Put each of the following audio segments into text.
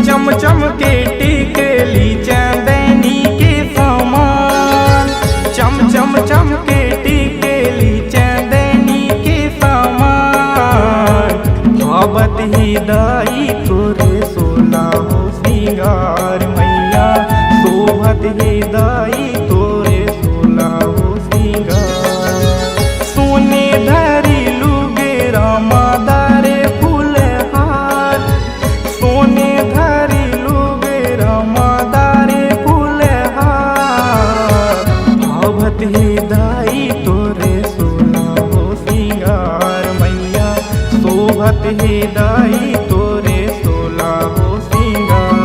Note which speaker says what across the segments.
Speaker 1: चम चम के टिकली चांदनी के समान, चम चम चम के टिकली चांदनी के समान। भावत ही दाई तोरे सोला हो सिंगार मैया, शोभत ही दाई तोरे सोला हो सिंगार। सोने धरी लुगे रामा दारे फूलहार, सोने धरी लुगे रामा दारे फूलहार। भावत ही दाई तोरे सोला हो सिंगार मैया, शोभत ही दाई तोरे सोला हो सिंगार।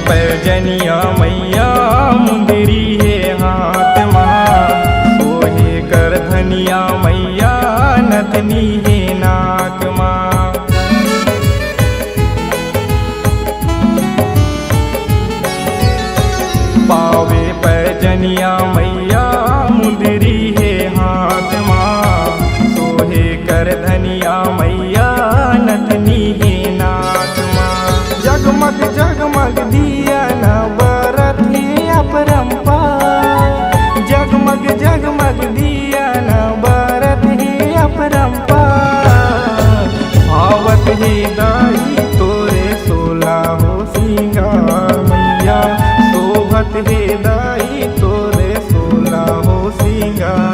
Speaker 1: पैजनिया मैया मुंदरी है हाथ माँ, सोहे कर धनिया मैया नथनी है नाक माँ। पावे पैजनिया मैया मुंदरी है हाथ माँ, सोहे कर धनिया मैया नथनी है नाक माँ। जगमग जगमग दिया न बरत है अपरंपार, जगमग जगमग दिया न बरत है अपरंपार। भावत है दाई तोरे सोला हो सिंगार मैया, शोभत है दाई तोरे सोला हो सिंगार।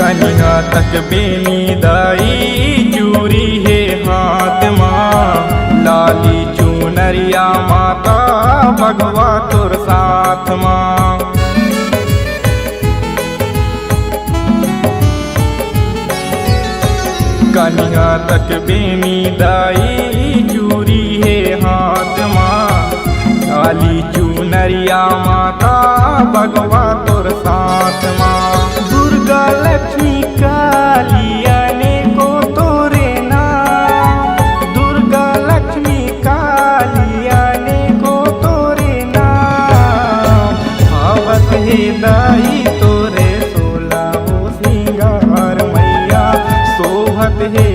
Speaker 1: कनिया तक बेनी दाई चूरी है हाथ माँ, लाली चुनरिया माता भगवा तोर साथ माँ। कनिया तक बेनी दाई चूरी है हाथ माँ, लाली चुनरिया माता भगवा तोर साथ माँ। दुर्गा लक्ष्मी कालिया ने को तोरे नाम, दुर्गा लक्ष्मी कालिया ने को तोरे नाम। भावत है दाई तोरे सोला हो सिंगार मैया, शोभत है